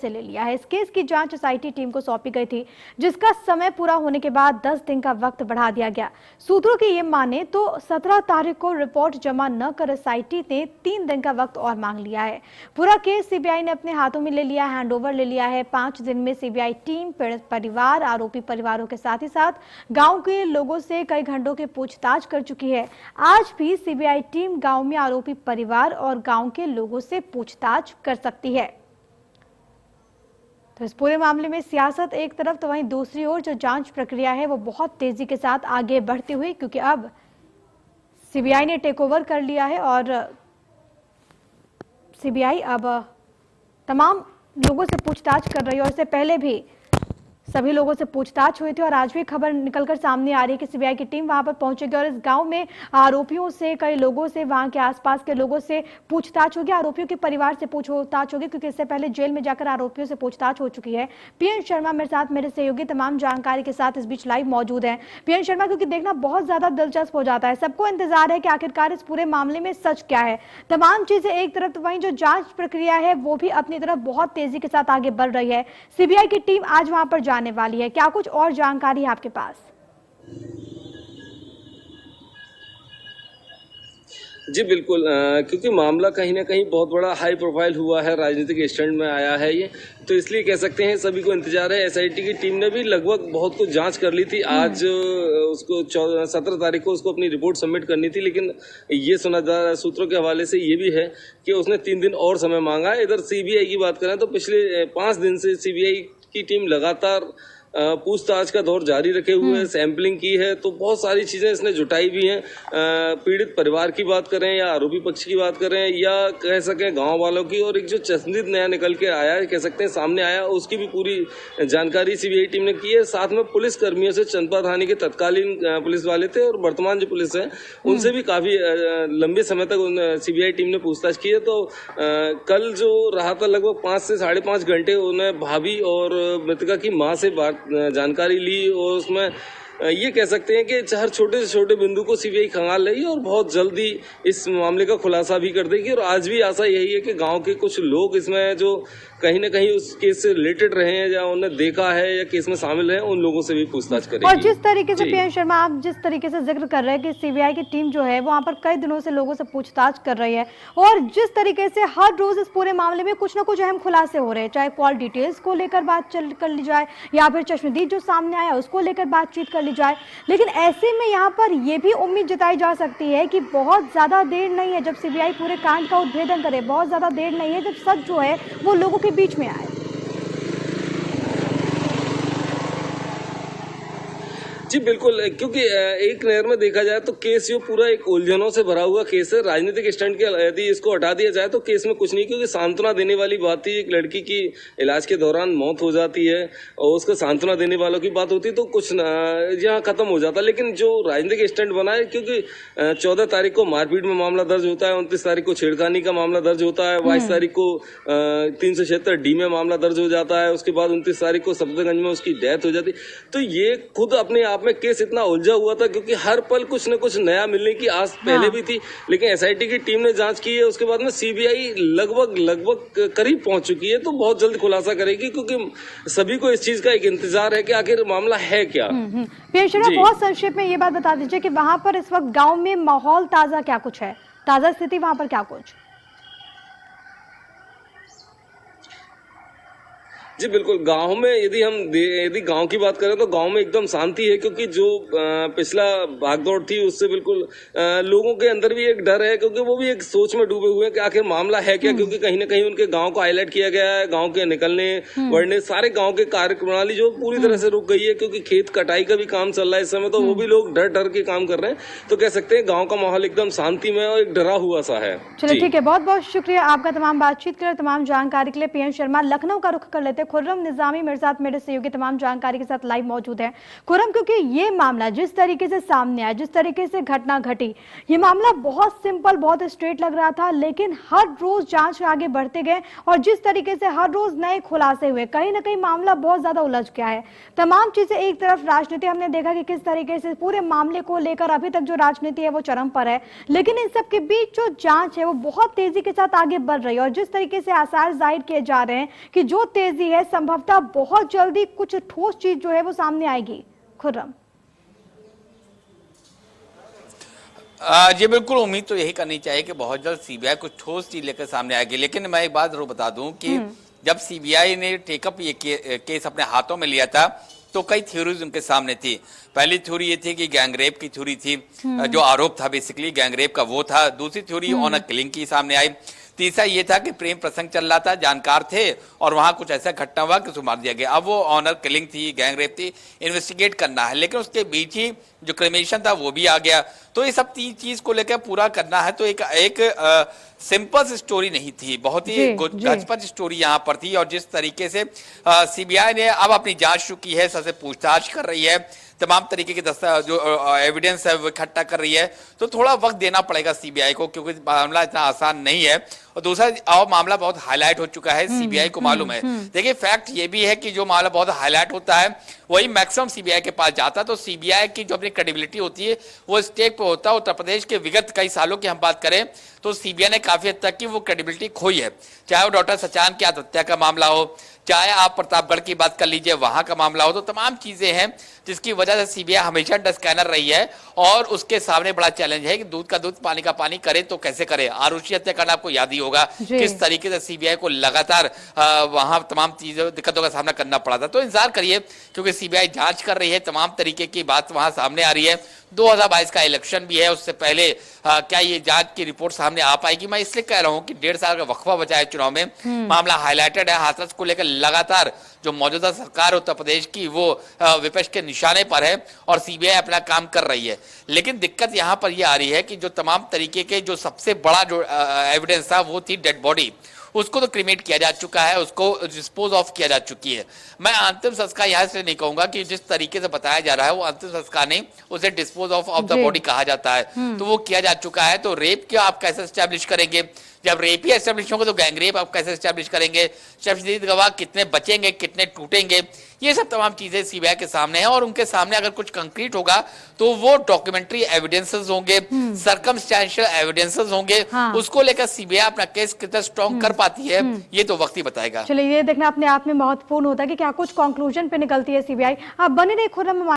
से ले लिया है। इस केस की जांच एसआईटी टीम को सौंपी गई थी, जिसका समय पूरा होने के बाद 10 दिन का वक्त बढ़ा दिया गया। सूत्रों की ये माने तो 17 तारीख को रिपोर्ट जमा न कर एसआईटी ने 3 दिन का वक्त और मांग लिया है। पूरा केस सीबीआई ने अपने हाथों में ले लिया, हैंडओवर ले लिया है। 5 दिन में सीबीआई टीम पीड़ित परिवार, आरोपी परिवारों के साथ ही साथ गाँव के लोगों से कई घंटों की पूछताछ कर चुकी है। आज भी सीबीआई टीम गाँव में आरोपी परिवार और गाँव के लोगों से पूछताछ कर सकती है। तो इस पूरे मामले में सियासत एक तरफ तो वहीं दूसरी ओर जो जांच प्रक्रिया है वो बहुत तेजी के साथ आगे बढ़ती हुई, क्योंकि अब सीबीआई ने टेक ओवर कर लिया है और सीबीआई अब तमाम लोगों से पूछताछ कर रही है। और इससे पहले भी सभी लोगों से पूछताछ हुई थी और आज भी खबर निकलकर सामने आ रही है कि सीबीआई की टीम वहां पर पहुंचेगी और इस गांव में आरोपियों से, कई लोगों से, वहां के आसपास के लोगों से पूछताछ होगी, आरोपियों के परिवार से पूछताछ होगी, क्योंकि इससे पहले जेल में जाकर आरोपियों से पूछताछ हो चुकी है। पीएन शर्मा मेरे साथ, मेरे सहयोगी तमाम जानकारी के साथ इस बीच लाइव मौजूद है। पीएन शर्मा, क्योंकि देखना बहुत ज्यादा दिलचस्प हो जाता है, सबको इंतजार है कि आखिरकार इस पूरे मामले में सच क्या है। तमाम चीजें एक तरफ, तो वहीं जो जांच प्रक्रिया है वो भी अपनी तरफ बहुत तेजी के साथ आगे बढ़ रही है। सीबीआई की टीम आज वहां पर जाने वाली है, क्या कुछ और जानकारी है आपके पास? जी बिल्कुल, क्योंकि मामला कहीं ना कहीं बहुत बड़ा हाई प्रोफाइल हुआ है, राजनीतिक स्टैंड में आया है ये, तो इसलिए कह सकते हैं सभी को इंतजार है। एसआईटी की टीम ने भी लगभग बहुत कुछ जांच कर ली थी। आज उसको 17 तारीख को उसको अपनी रिपोर्ट सबमिट करनी थी, लेकिन ये सुना जा रहा है सूत्रों के हवाले से ये भी है कि उसने 3 दिन और समय मांगा है। इधर सीबीआई की बात करें तो पिछले 5 दिन से सीबीआई की टीम लगातार पूछताछ का दौर जारी रखे हुए सैंपलिंग की है, तो बहुत सारी चीजें इसने जुटाई भी हैं। पीड़ित परिवार की बात करें या आरोपी पक्ष की बात करें या कह सकें गांव वालों की, और एक जो चश्मदीद नया निकल के आया है, कह सकते हैं सामने आया, उसकी भी पूरी जानकारी सीबीआई टीम ने की है। साथ में पुलिस कर्मियों से, चंदपा थाने के तत्कालीन पुलिस वाले थे और वर्तमान जो पुलिस है उनसे भी काफी लंबे समय तक सीबीआई टीम ने पूछताछ की है। तो कल जो रहा था लगभग 5 से 5.5 घंटे उन्हें भाभी और मृतका की मां से जानकारी ली, और उसमें ये कह सकते हैं कि हर छोटे से छोटे बिंदु को सीबीआई खंगाल रही है और बहुत जल्दी इस मामले का खुलासा भी कर देगी। और आज भी आशा यही है कि गांव के कुछ लोग इसमें जो कहीं ना कहीं उस केस से रिलेटेड रहे हैं या उन्हें देखा है या केस में शामिल है, उन लोगों से भी पूछताछ करेगी। और जिस तरीके से पीएन शर्मा, आप जिस तरीके से जिक्र कर रहे हैं कि सीबीआई की टीम जो है वो वहां पर कई दिनों से लोगों से पूछताछ कर रही है, और जिस तरीके से हर रोज इस पूरे मामले में कुछ ना कुछ अहम खुलासे हो रहे हैं, चाहे कॉल डिटेल्स को लेकर बात कर ली जाए या फिर चश्मदीद जो सामने आया उसको लेकर बातचीत कर ली जाए, लेकिन ऐसे में यहाँ पर यह भी उम्मीद जताई जा सकती है कि बहुत ज्यादा देर नहीं है जब सीबीआई पूरे कांड का उद्भेदन करे, बहुत ज्यादा देर नहीं है जब सच जो है वो लोगों के बीच में आए। जी बिल्कुल, क्योंकि एक नज़र में देखा जाए तो केस जो पूरा एक उलझनों से भरा हुआ केस है। राजनीतिक स्टैंड के यदि इसको हटा दिया जाए तो केस में कुछ नहीं, क्योंकि सांत्वना देने वाली बात थी। एक लड़की की इलाज के दौरान मौत हो जाती है और उसको सांत्वना देने वालों की बात होती तो कुछ यहाँ खत्म हो जाता, लेकिन जो राजनीतिक स्टैंड बना है, क्योंकि 14 तारीख को मारपीट में मामला दर्ज होता है, 29 तारीख को छेड़खानी का मामला दर्ज होता है, 22 तारीख को 376 डी में मामला दर्ज हो जाता है, उसके बाद 29 तारीख को सफदरगंज में उसकी डेथ हो जाती। तो ये खुद अपने आप में केस इतना उलझा हुआ था, क्योंकि हर पल कुछ न कुछ नया मिलने की आस पहले भी थी, लेकिन एसआईटी की टीम ने जांच की है। उसके बाद में सीबीआई लगभग करीब पहुंच चुकी है, तो बहुत जल्द खुलासा करेगी, क्योंकि सभी को इस चीज का एक इंतजार है कि आखिर मामला है क्या। पीएन शर्मा, बहुत संक्षेप में ये बात बता दीजिए कि वहां पर इस वक्त गाँव में माहौल ताजा क्या कुछ है, ताजा स्थिति वहां पर क्या कुछ? जी बिल्कुल, गांव में यदि गांव की बात करें तो गांव में एकदम शांति है, क्योंकि जो पिछला भागदौड़ थी उससे बिल्कुल लोगों के अंदर भी एक डर है, क्योंकि वो भी एक सोच में डूबे हुए हैं कि आखिर मामला है क्या, क्योंकि कहीं ना कहीं उनके गांव को हाईलाइट किया गया है। गांव के निकलने बढ़ने, सारे गांव के कार्य प्रणाली जो पूरी तरह से रुक गई है, क्योंकि खेत कटाई का भी काम चल रहा है इस समय, तो वो भी लोग डर के काम कर रहे हैं। तो कह सकते हैं गाँव का माहौल एकदम शांति में और एक डरा हुआ सा है। चलिए ठीक है, बहुत बहुत शुक्रिया आपका तमाम बातचीत के लिए, तमाम जानकारी के लिए। पीएन शर्मा, लखनऊ का रुख कर लेते खुर्रम निजामी मेरे साथ मेरे सहयोगी तमाम जानकारी के साथ लाइव मौजूद है। खुर्रम, क्योंकि ये मामला जिस तरीके से सामने आया, जिस तरीके से घटना घटी, ये मामला बहुत सिंपल, बहुत स्ट्रेट लग रहा था, लेकिन हर रोज जांच आगे बढ़ते गए और जिस तरीके से हर रोज नए खुलासे हुए, कहीं ना कहीं मामला बहुत ज्यादा उलझ गया है। तमाम चीजें एक तरफ, राजनीति हमने देखा कि किस तरीके से पूरे मामले को लेकर अभी तक जो राजनीति है वो चरम पर है, लेकिन इन सब के बीच जो जांच है वो बहुत तेजी के साथ आगे बढ़ रही है और जिस तरीके से आसार जाहिर किए जा रहे हैं कि जो तेजी है संभवतः बहुत जल्दी कुछ ठोस चीज जो है वो सामने आएगी। खुर्रम जी बिल्कुल, उम्मीद तो यही करनी चाहिए कि बहुत जल्द सीबीआई कुछ ठोस चीज लेकर सामने आएगी। लेकिन मैं एक बात जरूर बता दूं कि जब सीबीआई ने टेकअप ये केस अपने हाथों में लिया था तो कई थ्योरीज उनके सामने थी। पहली थ्योरी ये थी कि गैंगरेप की थ्योरी थी, जो आरोप था बेसिकली गैंगरेप का वो था। दूसरी थ्योरी ऑनर किलिंग की सामने आई। तीसरा ये था कि प्रेम प्रसंग चल रहा था, जानकार थे और वहां कुछ ऐसा घटना हुआ कि उसको मार दिया गया। अब वो ऑनर किलिंग थी, गैंगरेप थी, इन्वेस्टिगेट करना है, लेकिन उसके बीच ही जो क्रिमिनेशन था वो भी आ गया। तो ये सब तीन चीज को लेकर पूरा करना है तो एक सिंपल स्टोरी नहीं थी, बहुत ही गजपज स्टोरी यहाँ पर थी। और जिस तरीके से सीबीआई ने अब अपनी जांच शुरू की है, सबसे पूछताछ कर रही है, तमाम तरीके के जो एविडेंस है वो इकट्ठा कर रही है, तो थोड़ा वक्त देना पड़ेगा सीबीआई को, क्योंकि मामला इतना आसान नहीं है। और दूसरा और मामला बहुत हाईलाइट हो चुका है, सीबीआई को मालूम है। देखिए फैक्ट ये भी है कि जो मामला बहुत हाईलाइट होता है वही मैक्सिमम सीबीआई के पास जाता है। तो सीबीआई की जो अपनी क्रेडिबिलिटी होती है वो स्टेक पे होता है। उत्तर प्रदेश के विगत कई सालों की हम बात करें तो सीबीआई ने काफी हद तक की वो क्रेडिबिलिटी खोई है, चाहे वो डॉक्टर सचान की आत्महत्या का मामला हो, चाहे आप प्रतापगढ़ की बात कर लीजिए वहां का मामला हो। तो तमाम चीजें हैं जिसकी वजह से सीबीआई हमेशा अंडर स्कैनर रही है और उसके सामने बड़ा चैलेंज है कि दूध का दूध पानी का पानी करे तो कैसे करे। आरुषि हत्याकांड आपको याद ही होगा किस तरीके से सीबीआई को लगातार वहां तमाम चीजों दिक्कतों का सामना करना पड़ा था। तो इंतजार करिए, क्योंकि सीबीआई जांच कर रही है, तमाम तरीके की बात वहां सामने आ रही है। 2022 का इलेक्शन भी है, उससे पहले क्या ये जांच की रिपोर्ट सामने आ पाएगी? मैं इसलिए कह रहा हूं कि 1.5 साल का वक्फा बचा है चुनाव में, मामला हाईलाइटेड है। हाथरस को लेकर लगातार जो मौजूदा सरकार उत्तर प्रदेश की वो विपक्ष के निशाने पर है और सीबीआई अपना काम कर रही है। लेकिन दिक्कत यहां पर ये आ रही है कि जो तमाम तरीके के जो सबसे बड़ा जो एविडेंस था वो थी डेड बॉडी, उसको तो क्रिमेट किया जा चुका है, उसको डिस्पोज ऑफ किया जा चुकी है। मैं अंतिम संस्कार यहाँ से नहीं कहूंगा कि जिस तरीके से बताया जा रहा है वो अंतिम संस्कार नहीं, उसे डिस्पोज ऑफ द बॉडी कहा जाता है, तो वो किया जा चुका है। तो रेप क्या आप कैसे एस्टेब्लिश करेंगे? जब रेप ही एस्टेब्लिश होगा तो गैंगरेप आप कैसे एस्टेब्लिश करेंगे? शख्सियत गवाह कितने बचेंगे, कितने टूटेंगे? ये सब तमाम चीजें सीबीआई के सामने हैं और उनके सामने अगर कुछ कंक्रीट होगा तो वो डॉक्यूमेंट्री एविडेंसेस होंगे, सर्कमस्टेंशियल एविडेंसेस होंगे, उसको लेकर सीबीआई अपना केस कितना स्ट्रॉन्ग कर पाती है ये तो वक्त ही बताएगा। चलिए, ये देखना अपने आप में महत्वपूर्ण होता है कि क्या कुछ कंक्लूजन पे निकलती है सीबीआई। आप बने रहिए खुर्रम।